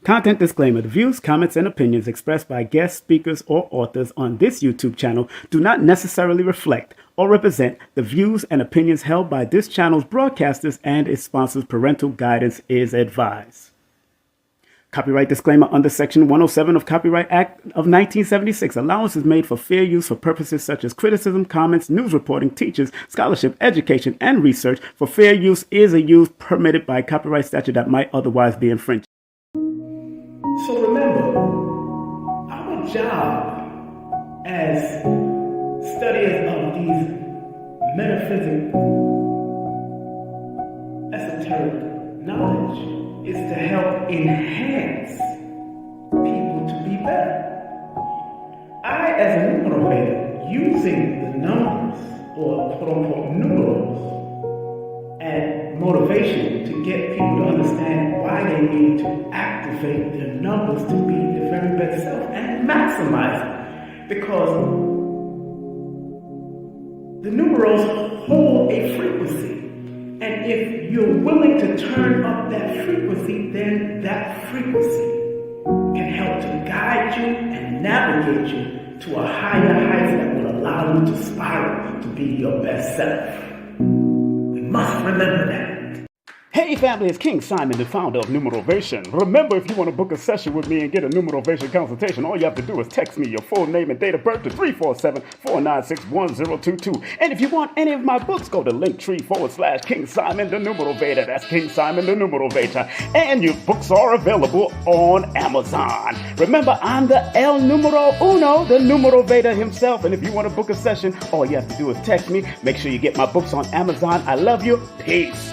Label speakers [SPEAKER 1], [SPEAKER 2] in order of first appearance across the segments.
[SPEAKER 1] Content disclaimer. The views, comments, and opinions expressed by guest speakers or authors on this YouTube channel do not necessarily reflect or represent the views and opinions held by this channel's broadcasters and its sponsors. Parental guidance is advised. Copyright disclaimer under Section 107 of Copyright Act of 1976. Allowance is made for fair use for purposes such as criticism, comments, news reporting, teachers, scholarship, education, and research. For fair use is a use permitted by copyright statute that might otherwise be infringed.
[SPEAKER 2] So remember, our job as studiers of these metaphysical, esoteric knowledge is to help enhance people to be better. I, as a numerovator, using the numbers, or quote-unquote numerals, and motivation to get people to understand why they need to activate their numbers to be their very best self and maximize it. Because the numerals hold a frequency. And if you're willing to turn up that frequency, then that frequency can help to guide you and navigate you to a higher height that will allow you to spiral to be your best self. Must remember that.
[SPEAKER 1] Hey family, it's King Simon, the founder of Numerovation. Remember, if you want to book a session with me and get a Numerovation consultation, all you have to do is text me your full name and date of birth to 347-496-1022. And if you want any of my books, go to linktree/King Simon the Numerovator. That's King Simon the Numerovator. And your books are available on Amazon. Remember, I'm the El Numero Uno, the Numerovator himself. And if you want to book a session, all you have to do is text me. Make sure you get my books on Amazon. I love you. Peace.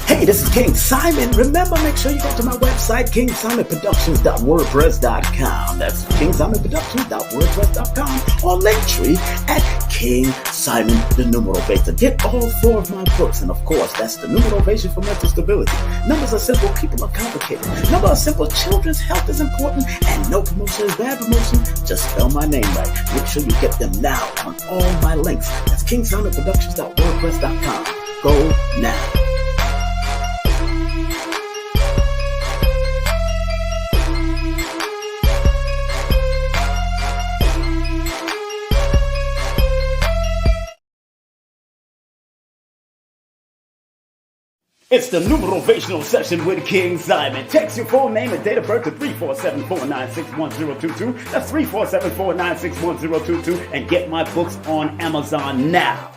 [SPEAKER 2] Hey, this is King Simon. Remember, make sure you go to my website, kingsimonproductions.wordpress.com. That's kingsimonproductions.wordpress.com, or Linktree at King Simon the Numerovator. Get all 4 of my books, and of course, that's the Numerovation for Mental Stability. Numbers are simple, people are complicated. Numbers are simple, children's health is important, and no promotion is bad promotion. Just spell my name right. Make sure you get them now on all my links. That's kingsimonproductions.wordpress.com. Go now.
[SPEAKER 1] It's the Numerovational session with King Simon. Text your full name and date of birth to 347-496-1022. That's 347-496-1022. And get my books on Amazon now.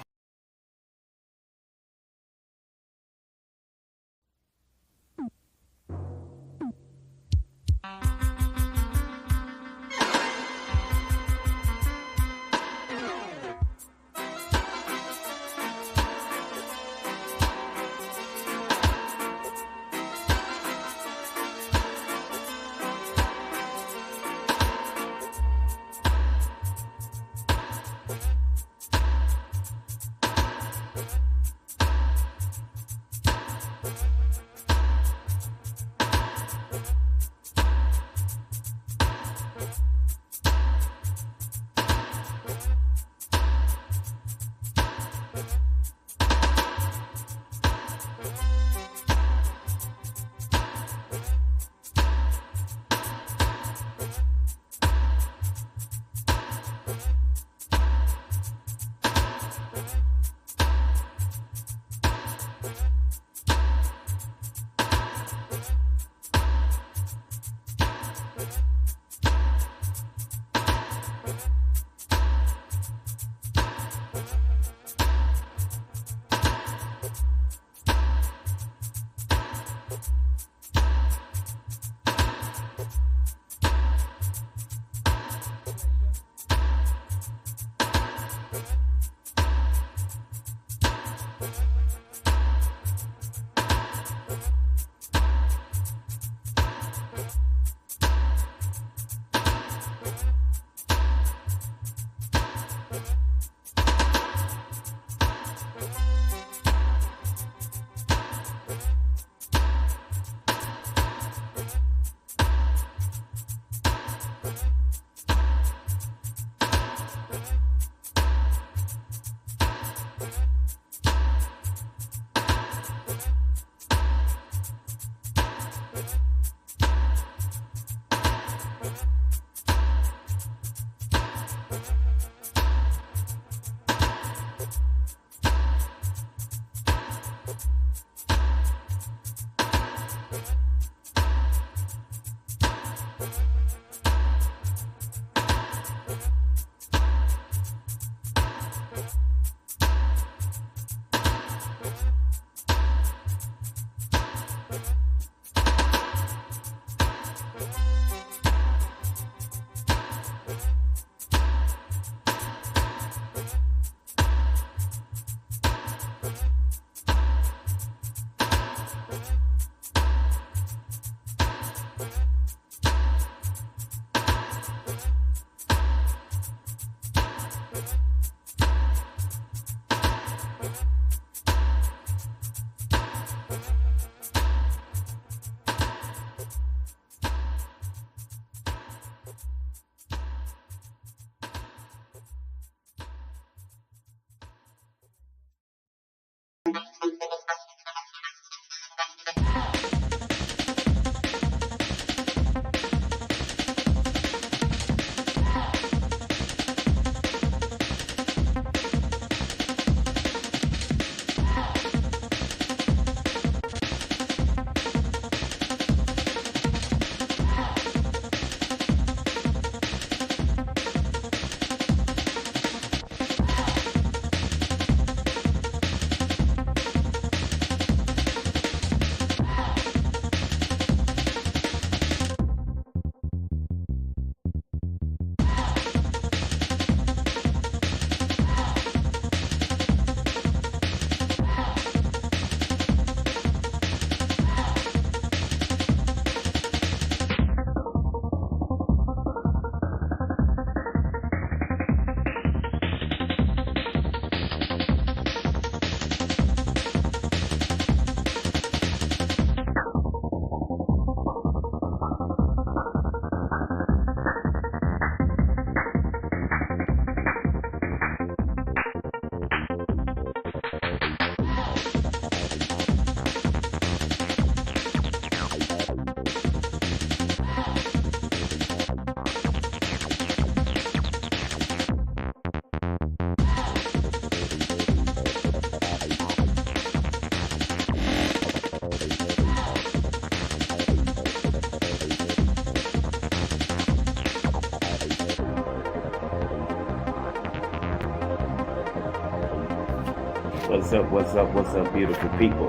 [SPEAKER 1] What's up, beautiful people?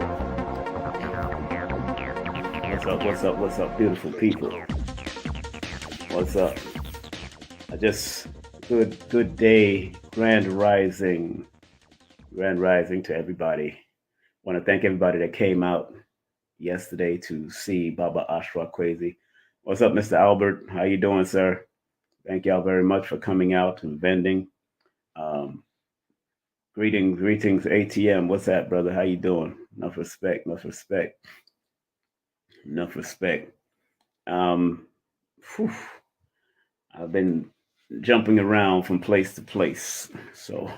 [SPEAKER 1] What's up, beautiful people? What's up? I just good day, grand rising to everybody. Want to thank everybody that came out yesterday to see Baba Ashra Kwesi. What's up, Mr. Albert? How you doing, sir? Thank y'all very much for coming out and vending. Um, greetings, ATM. What's that, brother? How you doing? Enough respect. Um, whew, I've been jumping around from place to place. So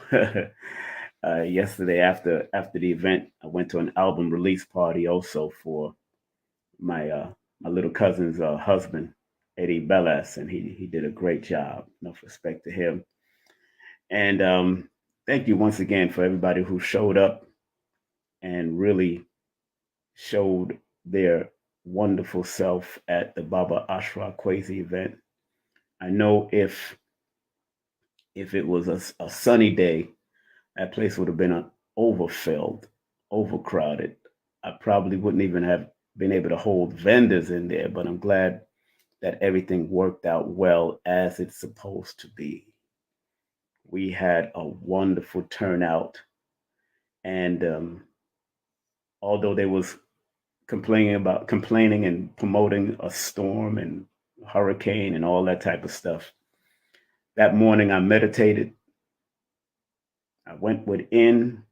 [SPEAKER 1] yesterday, after the event, I went to an album release party also for my little cousin's husband, Eddie Bellas, and he did a great job. Enough respect to him. And thank you once again for everybody who showed up and really showed their wonderful self at the Baba Ashra Kwesi event. I know if it was a sunny day, that place would have been overfilled, overcrowded. I probably wouldn't even have been able to hold vendors in there, but I'm glad that everything worked out well as it's supposed to be. We had a wonderful turnout, and although they was complaining and promoting a storm and hurricane and all that type of stuff, that morning I meditated. I went within,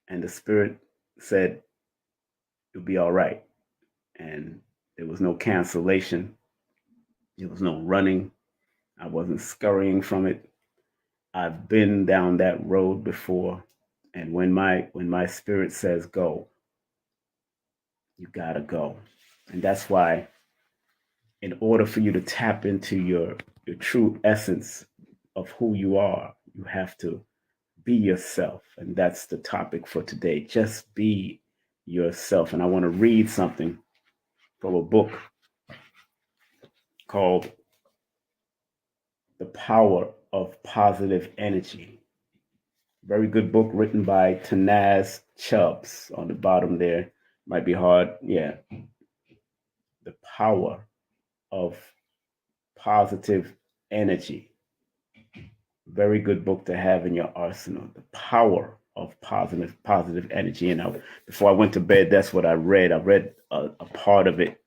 [SPEAKER 1] and the spirit said, "You'll be all right." And there was no cancellation. There was no running. I wasn't scurrying from it. I've been down that road before, and when my spirit says go, you gotta go. And that's why, in order for you to tap into your true essence of who you are, you have to be yourself. And that's the topic for today. Just be yourself. And I want to read something from a book called The Power of Positive Energy. Very good book written by Tanaz Chubbs. On the bottom there, might be hard. Yeah. The Power of Positive Energy. Very good book to have in your arsenal. The Power of Positive Energy. Before I went to bed, that's what I read. I read a part of it.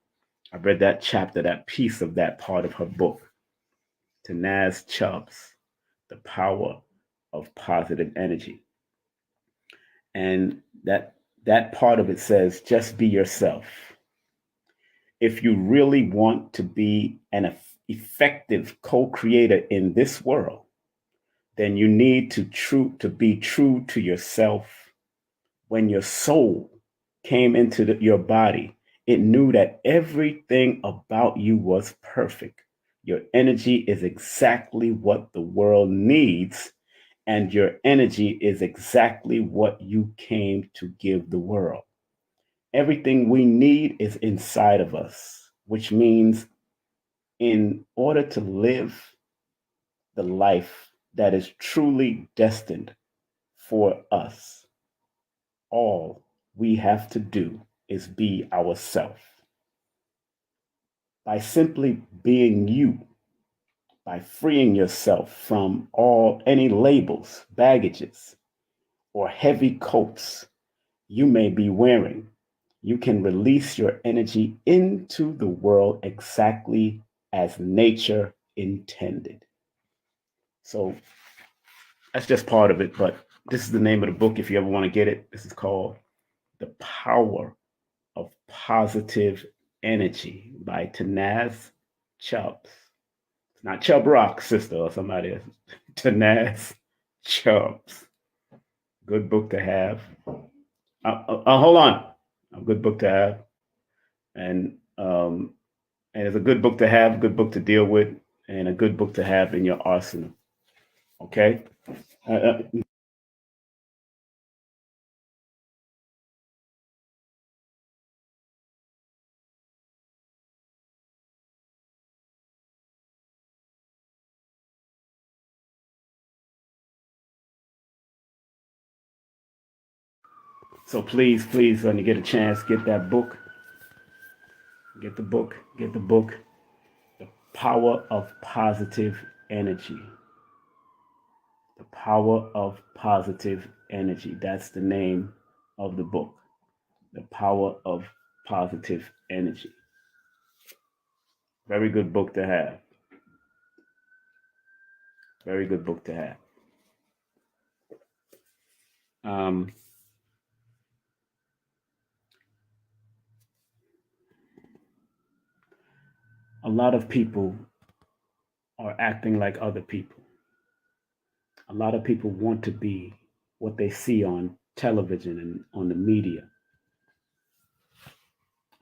[SPEAKER 1] I read that chapter, that piece of that part of her book. Tanaz Chubbs, The Power of Positive Energy. And that part of it says, just be yourself. If you really want to be an effective co-creator in this world, then you need to be true to yourself when your soul came into your body, it knew that everything about you was perfect. Your energy is exactly what the world needs, and your energy is exactly what you came to give the world. Everything we need is inside of us, which means in order to live the life that is truly destined for us, all we have to do is be ourselves. By simply being you, by freeing yourself from all any labels, baggages, or heavy coats you may be wearing, you can release your energy into the world exactly as nature intended. So that's just part of it, but this is the name of the book if you ever want to get it. This is called The Power of Positive Energy by Tanaz Chubbs. It's not Chubb Rock, sister, or somebody else. Tanaz Chubbs. Good book to have. Hold on. A good book to have. And and it's a good book to have, good book to deal with, and a good book to have in your arsenal. Okay? Uh, uh, so please, please, when you get a chance, get that book. Get the book. Get the book. The Power of Positive Energy. The Power of Positive Energy. That's the name of the book. The Power of Positive Energy. Very good book to have. Very good book to have. Um, a lot of people are acting like other people. A lot of people want to be what they see on television and on the media.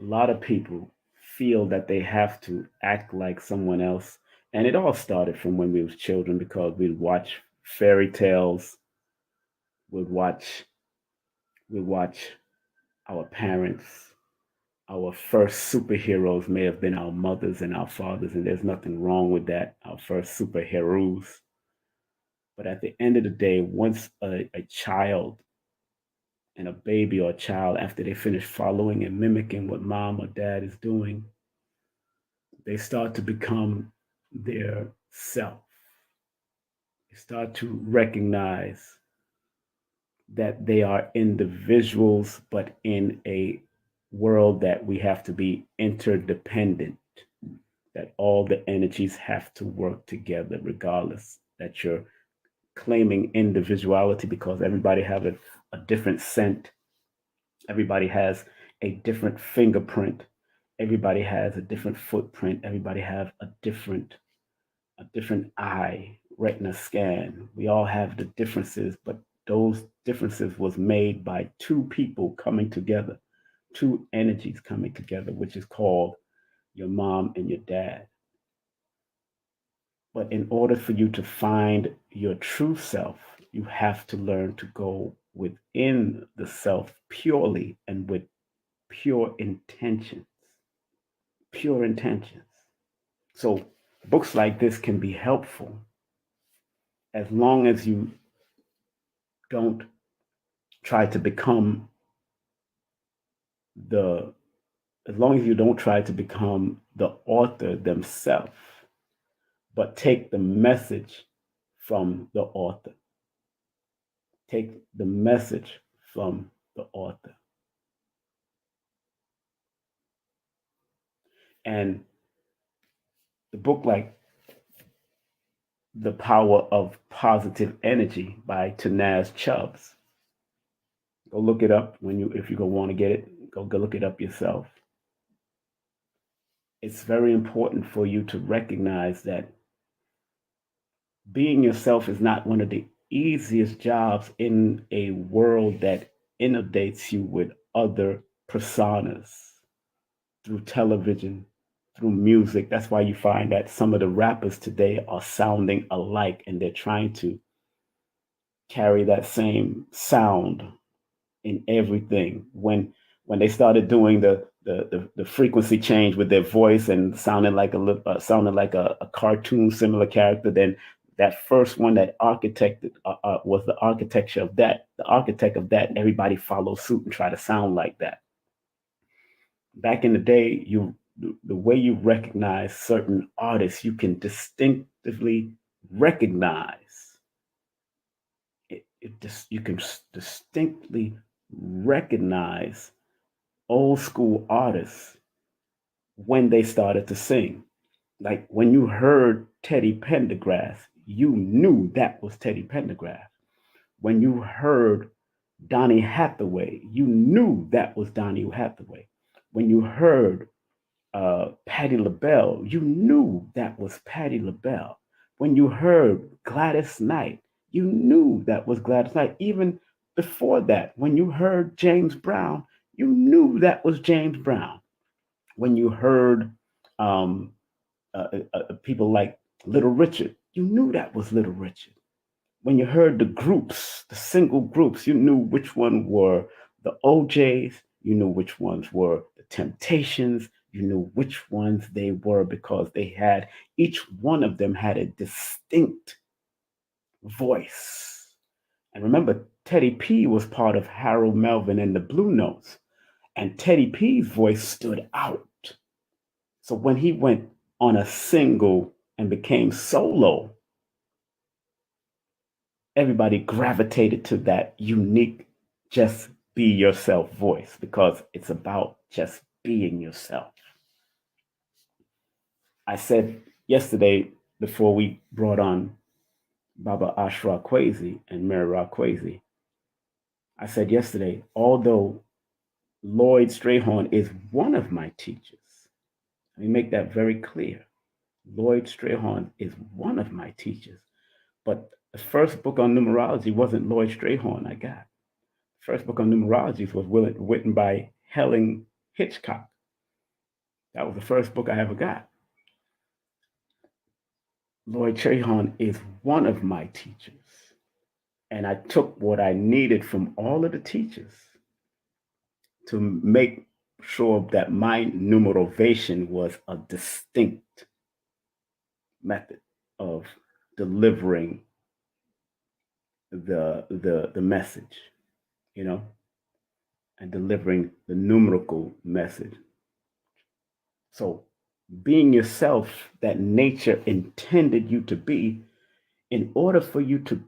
[SPEAKER 1] A lot of people feel that they have to act like someone else. And it all started from when we was children because we'd watch fairy tales, we'd watch we'd watch our parents. Our first superheroes may have been our mothers and our fathers, and there's nothing wrong with that. Our first superheroes. But at the end of the day, once a child and a baby or a child, after they finish following and mimicking what mom or dad is doing, they start to become their self. They start to recognize that they are individuals, but in a world that we have to be interdependent, that all the energies have to work together, regardless that you're claiming individuality because everybody have a different scent. Everybody has a different fingerprint. Everybody has a different footprint. Everybody have a different eye retina scan. We all have the differences, but those differences was made by two people coming together, two energies coming together, which is called your mom and your dad. But in order for you to find your true self, you have to learn to go within the self purely and with pure intentions. Pure intentions. So, books like this can be helpful as long as you don't try to become the as long as you don't try to become the author themselves, but take the message from the author. Take the message from the author. And the book like The Power of Positive Energy by Tanaz Chubbs. Go look it up when you if you go want to get it. Go look it up yourself. It's very important for you to recognize that being yourself is not one of the easiest jobs in a world that inundates you with other personas through television, through music. That's why you find that some of the rappers today are sounding alike and they're trying to carry that same sound in everything. When they started doing the frequency change with their voice and sounding like a cartoon similar character, then that first one that architected was the architecture of that. The architect of that, everybody follow suit and try to sound like that. Back in the day, the way you recognize certain artists, you can distinctively recognize you can distinctly recognize old school artists when they started to sing. Like when you heard Teddy Pendergrass, you knew that was Teddy Pendergrass. When you heard Donny Hathaway, you knew that was Donny Hathaway. When you heard Patti LaBelle, you knew that was Patti LaBelle. When you heard Gladys Knight, you knew that was Gladys Knight. Even before that, when you heard James Brown, you knew that was James Brown. When you heard um, people like Little Richard, you knew that was Little Richard. When you heard the groups, the single groups, you knew which one were the OJs, you knew which ones were the Temptations, you knew which ones they were because they had, each one of them had a distinct voice. And remember, Teddy P was part of Harold Melvin and the Blue Notes, and Teddy P's voice stood out. So when he went on a single and became solo, everybody gravitated to that unique just be yourself voice because it's about just being yourself. I said yesterday before we brought on Baba Ashra Kwesi and Mira Kwesi, I said yesterday, although Lloyd Strayhorn is one of my teachers, let me make that very clear. Lloyd Strayhorn is one of my teachers, but the first book on numerology wasn't Lloyd Strayhorn I got. First book on numerology was written by Helen Hitchcock. That was the first book I ever got. Lloyd Trahon is one of my teachers. And I took what I needed from all of the teachers to make sure that my numerovation was a distinct method of delivering the message, you know, and delivering the numerical message. So being yourself that nature intended you to be, in order for you to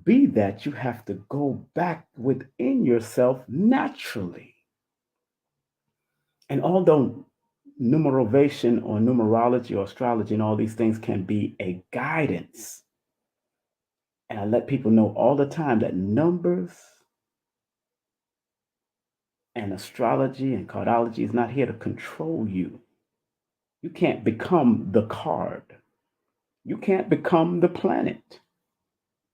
[SPEAKER 1] be that, you have to go back within yourself naturally. And although numerovation or numerology or astrology and all these things can be a guidance, and I let people know all the time that numbers and astrology and cardology is not here to control you. You can't become the card. You can't become the planet.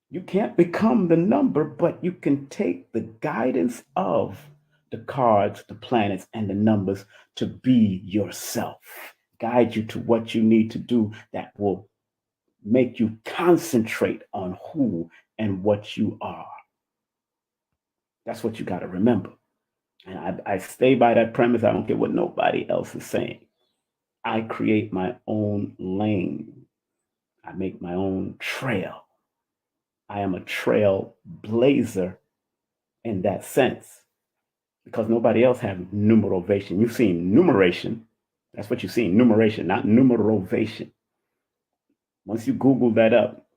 [SPEAKER 1] You can't become the number, but you can take the guidance of the cards, the planets, and the numbers to be yourself. Guide you to what you need to do that will make you concentrate on who and what you are. That's what you got to remember. And I stay by that premise. I don't care what nobody else is saying. I create my own lane. I make my own trail. I am a trail blazer in that sense because nobody else have numerovation. You've seen numeration. That's what you've seen, numeration, not numerovation. Once you Google that up,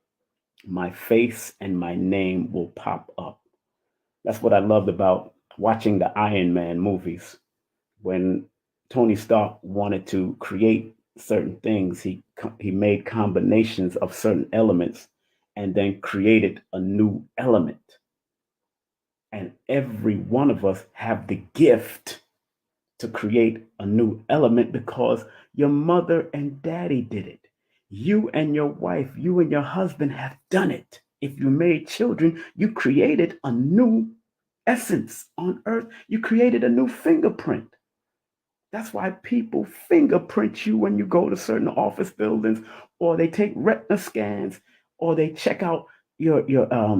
[SPEAKER 1] my face and my name will pop up. That's what I loved about watching the Iron Man movies. When Tony Stark wanted to create certain things, he made combinations of certain elements and then created a new element. And every one of us have the gift to create a new element because your mother and daddy did it. You and your wife, you and your husband have done it. If you made children, you created a new essence on earth. You created a new fingerprint. That's why people fingerprint you when you go to certain office buildings, or they take retina scans, or they check out your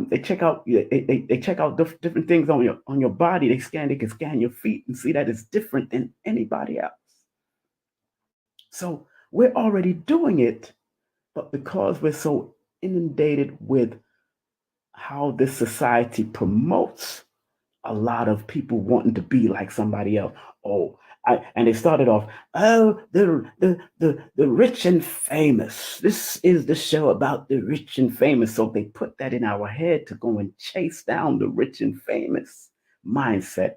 [SPEAKER 1] they check out they check out different things on your body. They can scan your feet and see that it's different than anybody else. So we're already doing it, but because we're so inundated with how this society promotes a lot of people wanting to be like somebody else. Oh, and they started off, oh, the rich and famous. This is the show about the rich and famous. So they put that in our head to go and chase down the rich and famous mindset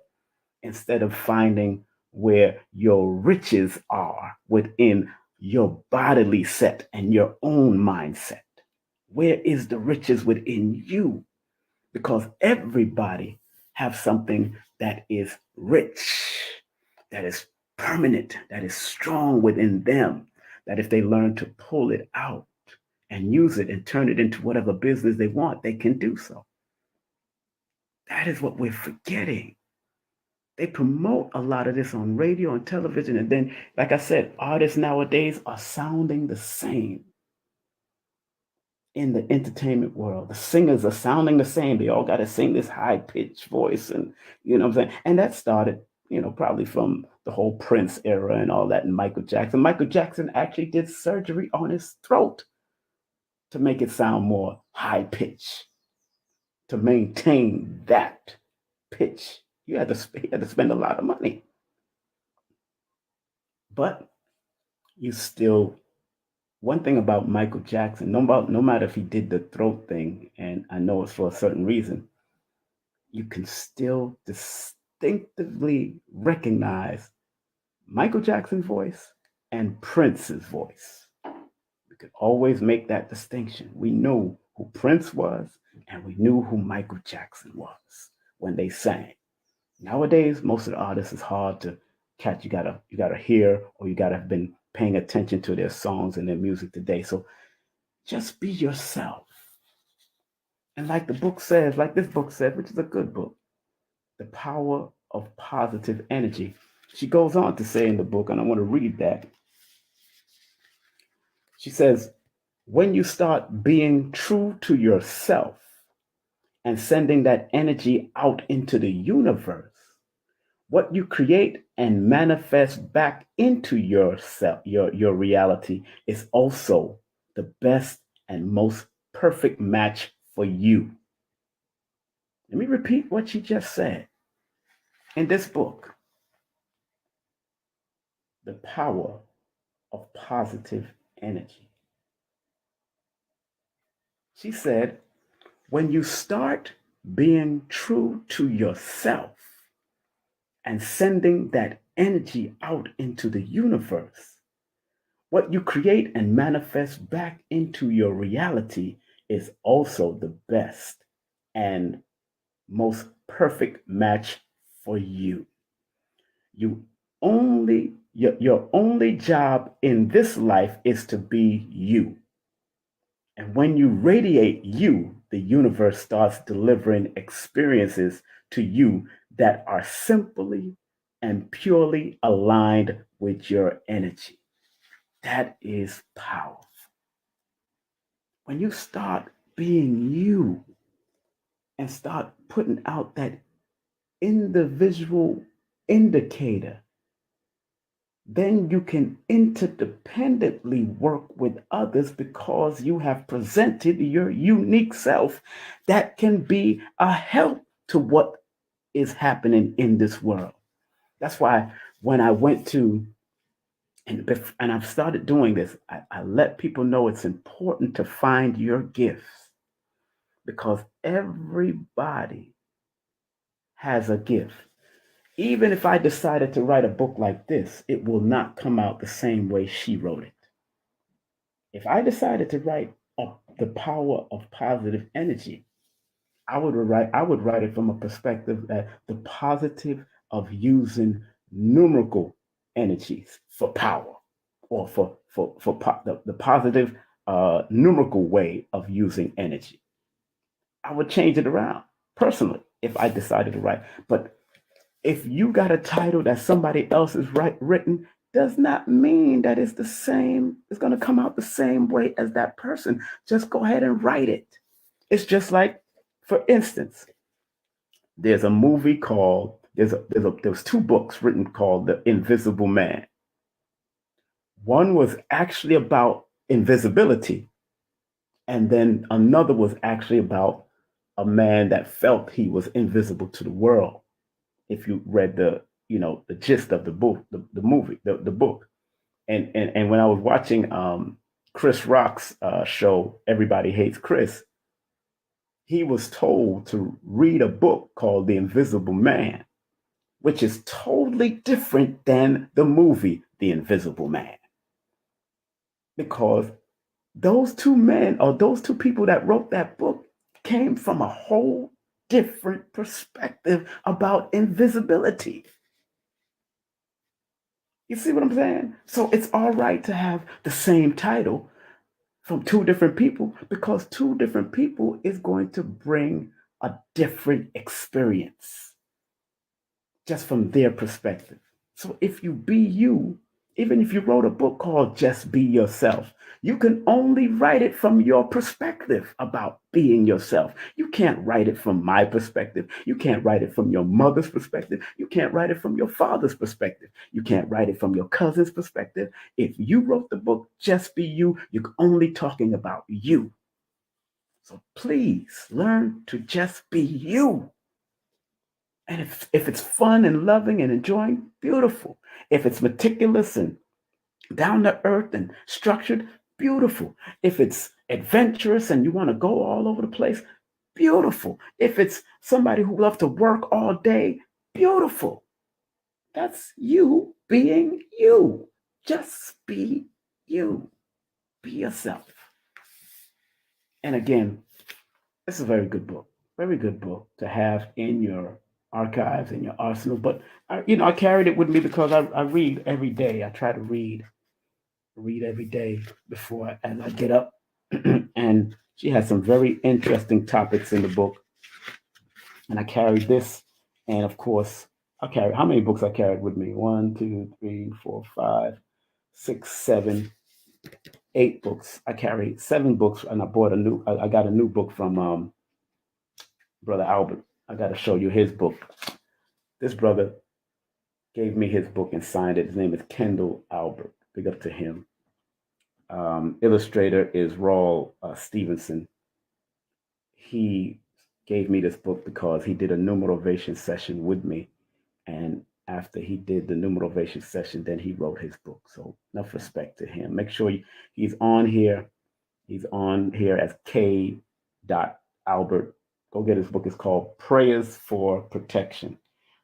[SPEAKER 1] instead of finding where your riches are within your bodily set and your own mindset. Where is the riches within you? Because everybody have something that is rich, that is permanent, that is strong within them, that if they learn to pull it out and use it and turn it into whatever business they want, they can do so. That is what we're forgetting. They promote a lot of this on radio and television. And then, like I said, artists nowadays are sounding the same in the entertainment world. The singers are sounding the same. They all got to sing this high pitched voice, and you know what I'm saying. And that started, probably from the whole Prince era and all that, and Michael Jackson. Michael Jackson actually did surgery on his throat to make it sound more high pitch, to maintain that pitch. He had to spend a lot of money, but you still. One thing about Michael Jackson, no matter if he did the throat thing, and I know it's for a certain reason, you can still distinctively recognize Michael Jackson's voice and Prince's voice. We could always make that distinction. We knew who Prince was and we knew who Michael Jackson was when they sang. Nowadays, most of the artists is hard to catch. You gotta hear, or you gotta have been paying attention to their songs and their music today. So just be yourself. And like the book says, like this book said, which is a good book, The Power of Positive Energy. She goes on to say in the book, and I want to read that. She says, when you start being true to yourself and sending that energy out into the universe, what you create and manifest back into yourself, your reality, is also the best and most perfect match for you. Let me repeat what she just said. In this book, The Power of Positive Energy, she said, when you start being true to yourself and sending that energy out into the universe, what you create and manifest back into your reality is also the best and most perfect match for you. You your only job in this life is to be you. And when you radiate you, the universe starts delivering experiences to you that are simply and purely aligned with your energy. That is powerful. When you start being you and start putting out that individual indicator, then you can interdependently work with others because you have presented your unique self that can be a help to what is happening in this world. That's why when I went to and I've started doing this, I let people know it's important to find your gifts because everybody has a gift. Even if I decided to write a book like this, it will not come out the same way she wrote it. If I decided to write The Power of Positive Energy, I would write it from a perspective that the positive of using numerical energies for power, or the positive numerical way of using energy. I would change it around personally. if I decided to write. But if you got a title that somebody else has written, does not mean that it's the same, it's going to come out the same way as that person. Just go ahead and write it. It's just like, for instance, there's a movie called, there's two books written called The Invisible Man. One was actually about invisibility, and then another was actually about a man that felt he was invisible to the world. If you read the gist of the book, the movie, the book. And when I was watching Chris Rock's show, Everybody Hates Chris, he was told to read a book called The Invisible Man, which is totally different than the movie The Invisible Man. Because those two men, or those two people that wrote that book, came from a whole different perspective about invisibility. You see what I'm saying? So it's all right to have the same title from two different people, because two different people is going to bring a different experience just from their perspective. So if you be you, even if you wrote a book called Just Be Yourself, you can only write it from your perspective about being yourself. You can't write it from my perspective. You can't write it from your mother's perspective. You can't write it from your father's perspective. You can't write it from your cousin's perspective. If you wrote the book Just Be You, you're only talking about you. So please learn to just be you. And if it's fun and loving and enjoying, beautiful. If it's meticulous and down to earth and structured, beautiful. If it's adventurous and you want to go all over the place, beautiful. If it's somebody who loves to work all day, beautiful. That's you being you. Just be you. Be yourself. And again, it's a very good book. Very good book to have in your archives, in your arsenal. But I carried it with me because I read every day. I try to read every day before as I get up. And she has some very interesting topics in the book. And I carried this, and of course, I carried how many books I carried with me? One, two, three, four, five, six, seven, 8 books. I carried 7 books, and I bought a new. I got a new book from Brother Albert. I got to show you his book. This brother gave me his book and signed it. His name is Kendall Albert. Big up to him. Illustrator is Raul Stevenson. He gave me this book because he did a numerovation session with me. And after he did the numerovation session, then he wrote his book. So enough respect to him. Make sure he's on here. He's on here as K. Albert. Go get his book. It's called Prayers for Protection,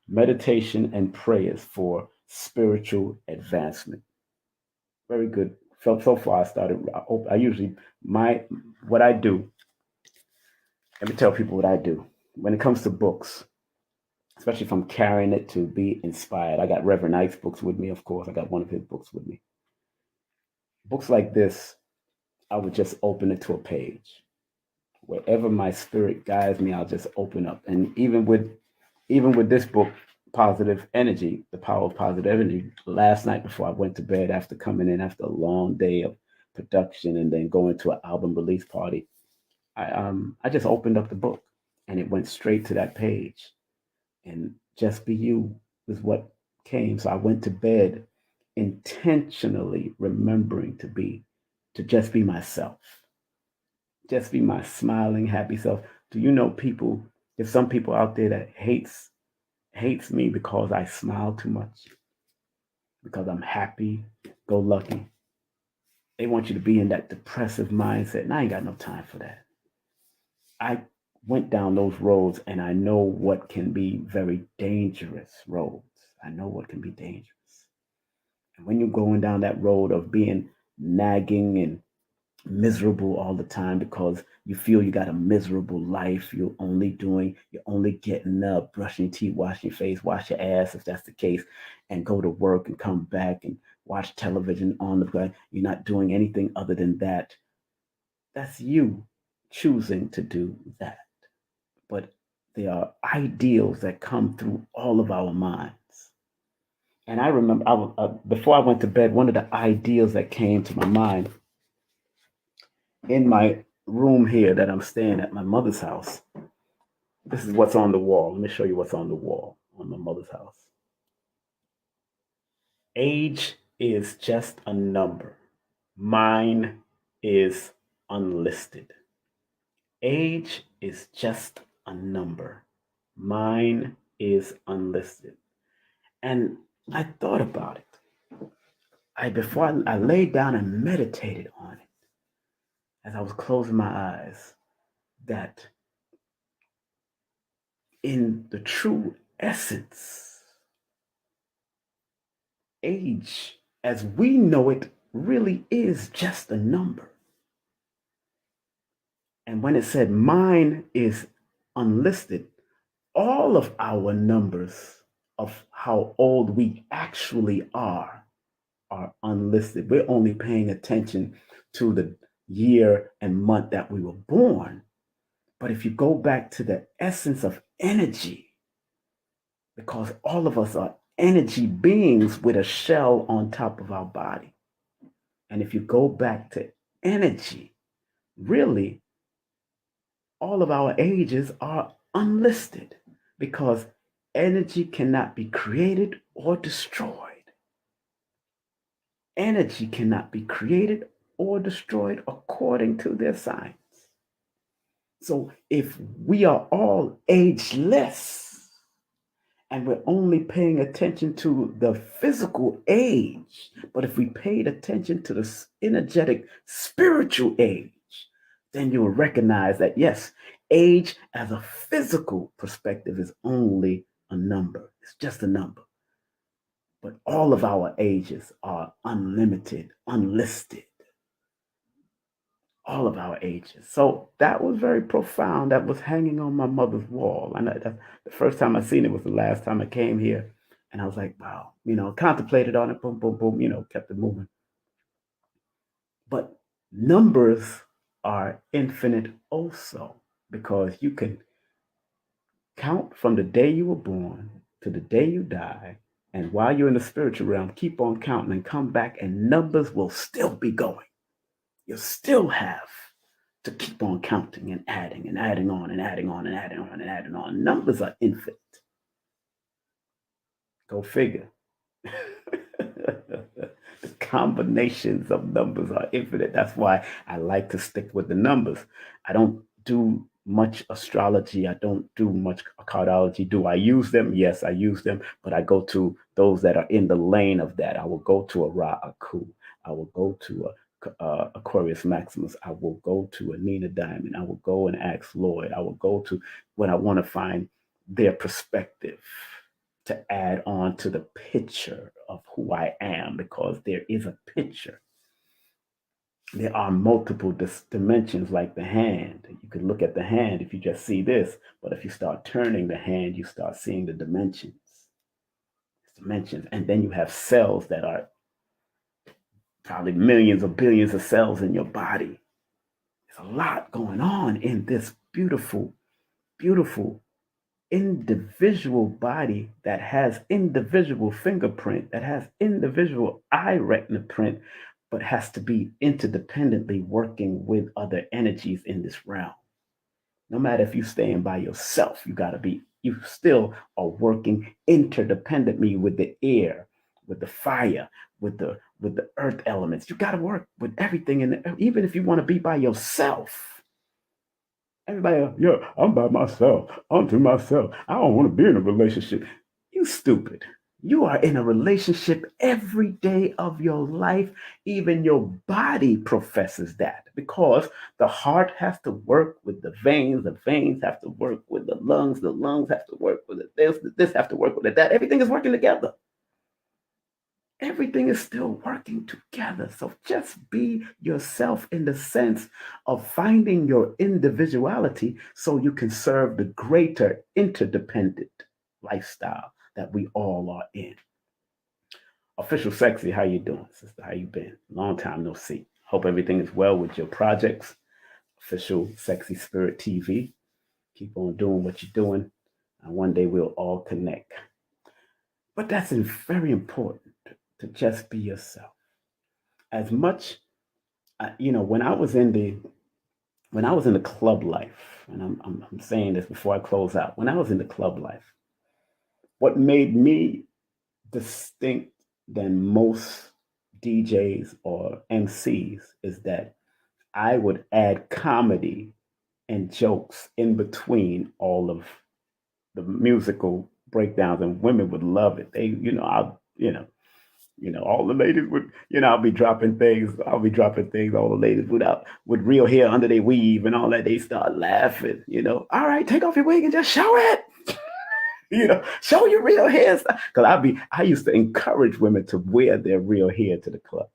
[SPEAKER 1] Meditation and Prayers for Spiritual Advancement. Very good. So far, I usually, what I do, let me tell people what I do. When it comes to books, especially if I'm carrying it to be inspired, I got Reverend Ike's books with me, of course. I got one of his books with me. Books like this, I would just open it to a page. Wherever my spirit guides me, I'll just open up. And even with this book, Positive Energy, The Power of Positive Energy, last night before I went to bed, after coming in after a long day of production and then going to an album release party, I just opened up the book and it went straight to that page. And Just Be You is what came. So I went to bed intentionally remembering to just be myself. Just be my smiling, happy self. Do you know people? There's some people out there that hates me because I smile too much, because I'm happy, go lucky. They want you to be in that depressive mindset, and I ain't got no time for that. I went down those roads, and I know what can be very dangerous roads. I know what can be dangerous. And when you're going down that road of being nagging and miserable all the time because you feel you got a miserable life. You're only getting up, brushing your teeth, washing your face, wash your ass if that's the case, and go to work and come back and watch television on the go. You're not doing anything other than that. That's you choosing to do that. But They are ideals that come through all of our minds. And I remember before I went to bed, one of the ideals that came to my mind in my room here that I'm staying at my mother's house. This is what's on the wall. Let me show you what's on the wall on my mother's house. Age is just a number. Mine is unlisted. Age is just a number. Mine is unlisted. And I thought about it. Before I laid down and meditated on it as I was closing my eyes, that in the true essence, age as we know it really is just a number. And when it said mine is unlisted, all of our numbers of how old we actually are unlisted. We're only paying attention to the year and month that we were born. But if you go back to the essence of energy, because all of us are energy beings with a shell on top of our body. And if you go back to energy, really, all of our ages are unlisted because energy cannot be created or destroyed. Energy cannot be created or destroyed according to their science. So if we are all ageless and we're only paying attention to the physical age, but if we paid attention to the energetic spiritual age, then you'll recognize that yes, age as a physical perspective is only a number. It's just a number. But all of our ages are unlimited, unlisted. All of our ages. So that was very profound. That was hanging on my mother's wall. And the first time I seen it was the last time I came here. And I was like, wow, contemplated on it, boom, boom, boom, kept it moving. But numbers are infinite also because you can count from the day you were born to the day you die. And while you're in the spiritual realm, keep on counting and come back, and numbers will still be going. You'll still have to keep on counting and adding on and adding on and adding on and adding on. Numbers are infinite. Go figure. The combinations of numbers are infinite. That's why I like to stick with the numbers. I don't do much astrology. I don't do much cardiology. Do I use them? Yes, I use them, but I go to those that are in the lane of that. I will go to a Ra Aku. I will go to a Aquarius Maximus. I will go to a Nina Diamond. I will go and ask Lloyd. I will go to when I want to find their perspective to add on to the picture of who I am, because there is a picture. There are multiple dimensions like the hand. You could look at the hand if you just see this, but if you start turning the hand, you start seeing the dimensions. Dimensions. And then you have cells that are probably millions or billions of cells in your body. There's a lot going on in this beautiful, beautiful individual body that has individual fingerprint, that has individual eye retina print, but has to be interdependently working with other energies in this realm. No matter if you're staying by yourself, you still are working interdependently with the air, with the fire, with the earth elements. You got to work with everything, and even if you want to be by yourself. Everybody, yeah, I'm by myself. I'm to myself. I don't want to be in a relationship. You stupid. You are in a relationship every day of your life. Even your body professes that because the heart has to work with the veins have to work with the lungs have to work with this have to work with that. Everything is working together. Everything is still working together. So just be yourself in the sense of finding your individuality so you can serve the greater interdependent lifestyle that we all are in. Official Sexy, how you doing, sister? How you been? Long time no see. Hope everything is well with your projects. Official Sexy Spirit TV. Keep on doing what you're doing, and one day we'll all connect. But that's very important to just be yourself. As much, when I was in the club life, and I'm saying this before I close out. When I was in the club life, what made me distinct than most DJs or MCs is that I would add comedy and jokes in between all of the musical breakdowns, and women would love it. All the ladies would, I'll be dropping things. I'll be dropping things. All the ladies with real hair under their weave and all that. They start laughing. All right, take off your wig and just show it. Show your real hair. Because I used to encourage women to wear their real hair to the club.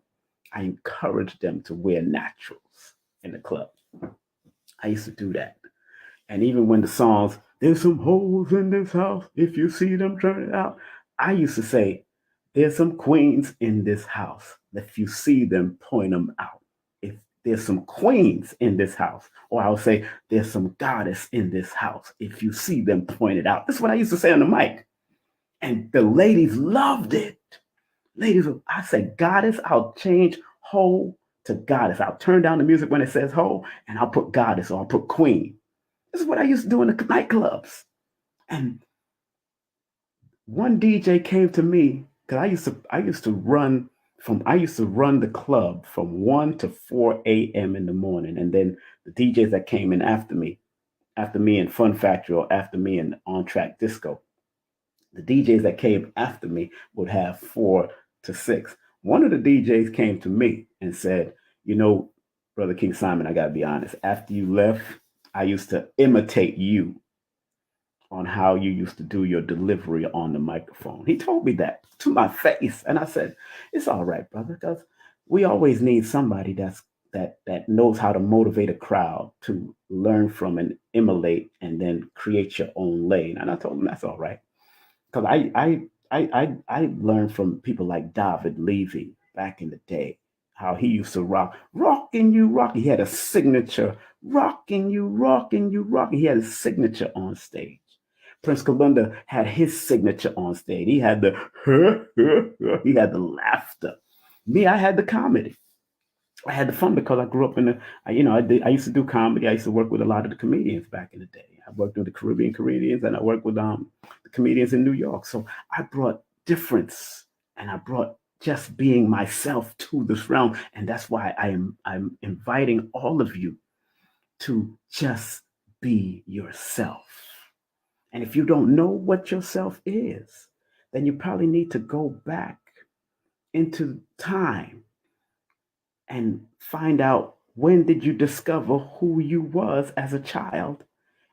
[SPEAKER 1] I encouraged them to wear naturals in the club. I used to do that. And even when the songs, there's some holes in this house, if you see them, turn it out. I used to say, there's some queens in this house. If you see them, point them out. If there's some queens in this house, or I'll say, there's some goddess in this house. If you see them, point it out. This is what I used to say on the mic. And the ladies loved it. Ladies, I say goddess, I'll change whole to goddess. I'll turn down the music when it says whole, and I'll put goddess or I'll put queen. This is what I used to do in the nightclubs. And one DJ came to me because I used to run the club from 1 to 4 a.m. in the morning, and then the DJs that came in after me in Fun Factory or after me in On Track Disco, the DJs that came after me would have 4 to 6. One of the DJs came to me and said, Brother King Simon, I gotta be honest. After you left, I used to imitate you on how you used to do your delivery on the microphone. He told me that to my face, and I said, "It's all right, brother, because we always need somebody that knows how to motivate a crowd to learn from and emulate, and then create your own lane." And I told him that's all right, because I learned from people like David Levy back in the day, how he used to rocking you, rocking. He had a signature, rocking you, rocking you, rocking. He had a signature on stage. Prince Kalunda had his signature on stage. He had the he had the laughter. Me, I had the comedy. I had the fun because I grew up in I used to do comedy. I used to work with a lot of the comedians back in the day. I worked with the Caribbean comedians, and I worked with the comedians in New York. So I brought difference, and I brought just being myself to this realm. And that's why I'm inviting all of you to just be yourself. And if you don't know what yourself is, then you probably need to go back into time and find out, when did you discover who you was as a child,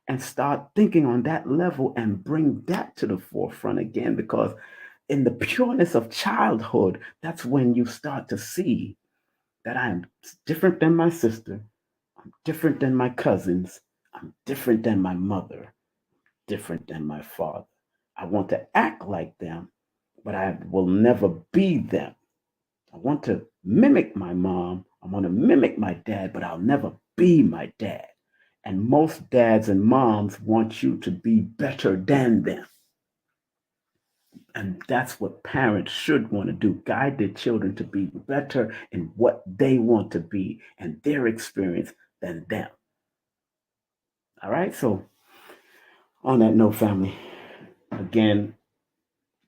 [SPEAKER 1] and start thinking on that level and bring that to the forefront again. Because in the pureness of childhood, that's when you start to see that I am different than my sister, I'm different than my cousins, I'm different than my mother, different than my father. I want to act like them, but I will never be them. I want to mimic my mom. I want to mimic my dad, but I'll never be my dad. And most dads and moms want you to be better than them. And that's what parents should want to do, guide their children to be better in what they want to be and their experience than them. All right. So, on that note, family, again,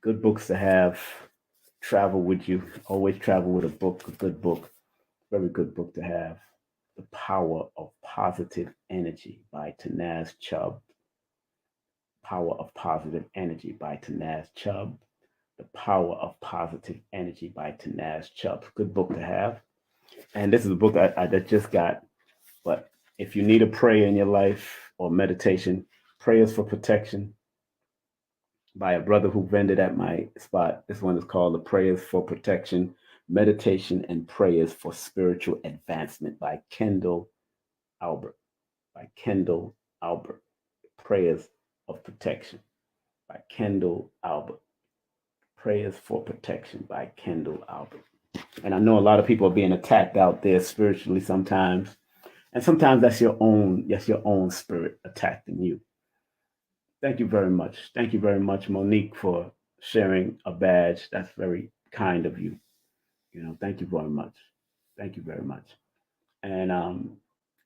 [SPEAKER 1] good books to have. Travel with you. Always travel with a book, a good book, very good book to have. The Power of Positive Energy by Tanaz Chubb. Power of Positive Energy by Tanaz Chubb. The Power of Positive Energy by Tanaz Chubb. Good book to have. And this is a book I just got. But if you need a prayer in your life or meditation, Prayers for Protection by a brother who vended at my spot. This one is called The Prayers for Protection, Meditation and Prayers for Spiritual Advancement by Kendall Albert. By Kendall Albert. Prayers of Protection by Kendall Albert. Prayers for Protection by Kendall Albert. And I know a lot of people are being attacked out there spiritually sometimes. And sometimes that's your own spirit attacking you. Thank you very much. Thank you very much, Monique, for sharing a badge. That's very kind of you. Thank you very much. Thank you very much. And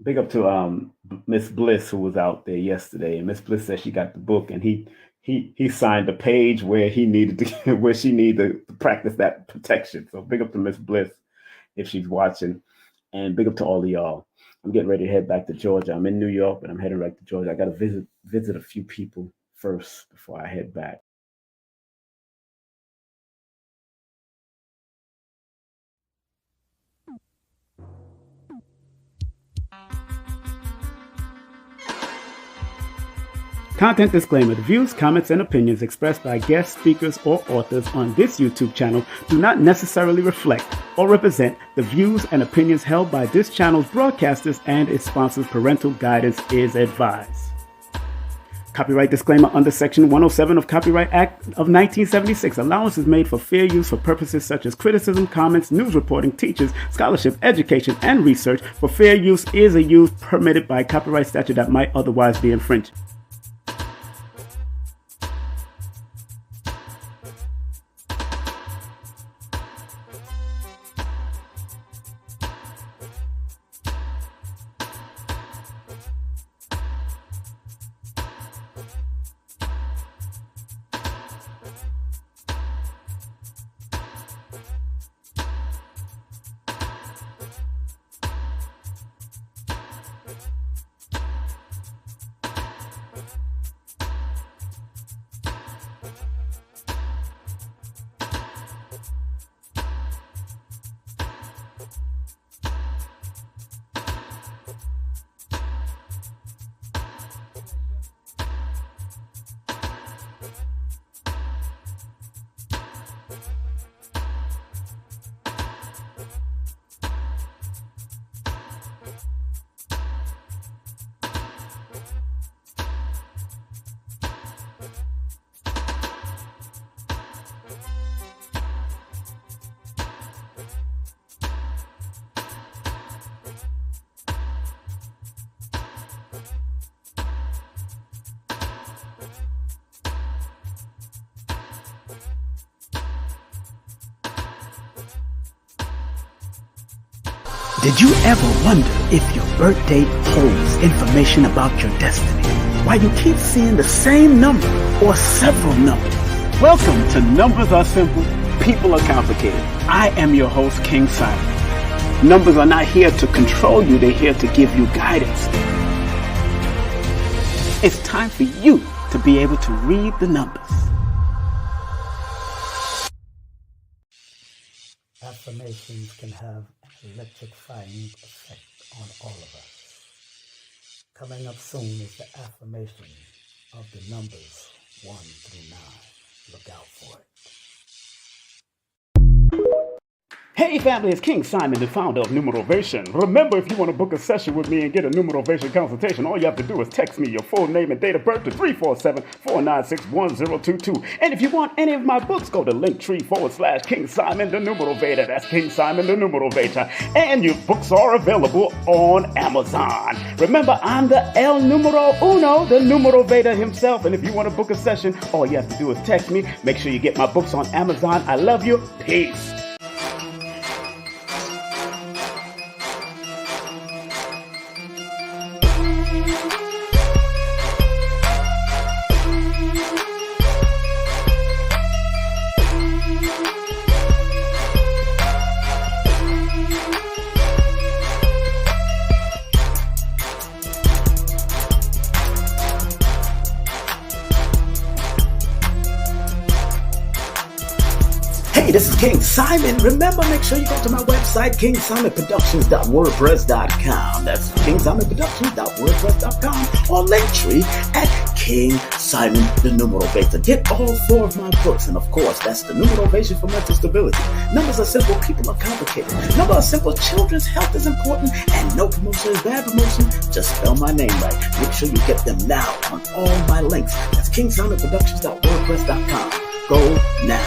[SPEAKER 1] big up to Miss Bliss, who was out there yesterday. And Miss Bliss said she got the book, and he signed a page where he needed to where she needed to practice that protection. So big up to Miss Bliss if she's watching, and big up to all of y'all. I'm getting ready to head back to Georgia. I'm in New York, but I'm heading back to Georgia. I got to visit a few people first before I head back. Content disclaimer. The views, comments, and opinions expressed by guest speakers or authors on this YouTube channel do not necessarily reflect or represent the views and opinions held by this channel's broadcasters and its sponsors. Parental guidance is advised. Copyright disclaimer under Section 107 of Copyright Act of 1976. Allowance is made for fair use for purposes such as criticism, comments, news reporting, teachers, scholarship, education, and research. For fair use is a use permitted by copyright statute that might otherwise be infringed.
[SPEAKER 2] Did you ever wonder if your birth date holds information about your destiny? Why you keep seeing the same number or several numbers? Welcome to Numbers Are Simple, People Are Complicated. I am your host, King Simon. Numbers are not here to control you, they're here to give you guidance. It's time for you to be able to read the numbers.
[SPEAKER 3] Affirmations can have an electrifying effect on all of us. Coming up soon is the affirmation of the numbers 1 through 9. Look out for it.
[SPEAKER 1] Hey family, it's King Simon, the founder of Numerovation. Remember, if you want to book a session with me and get a Numerovation consultation, all you have to do is text me your full name and date of birth to 347-496-1022. And if you want any of my books, go to linktree/King Simon the Numerovator. That's King Simon the Numerovator. And your books are available on Amazon. Remember, I'm the El Numero Uno, the Numerovator himself. And if you want to book a session, all you have to do is text me. Make sure you get my books on Amazon. I love you. Peace.
[SPEAKER 2] Hey, this is King Simon. Remember, make sure you go to my website, kingsimonproductions.wordpress.com. That's kingsimonproductions.wordpress.com, or Linktree at King Simon the Numerovator. Get all 4 of my books, and of course, that's the Numerovation for Mental Stability. Numbers are simple, people are complicated. Numbers are simple, children's health is important, and no promotion is bad promotion. Just spell my name right. Make sure you get them now on all my links. That's kingsimonproductions.wordpress.com. Go now.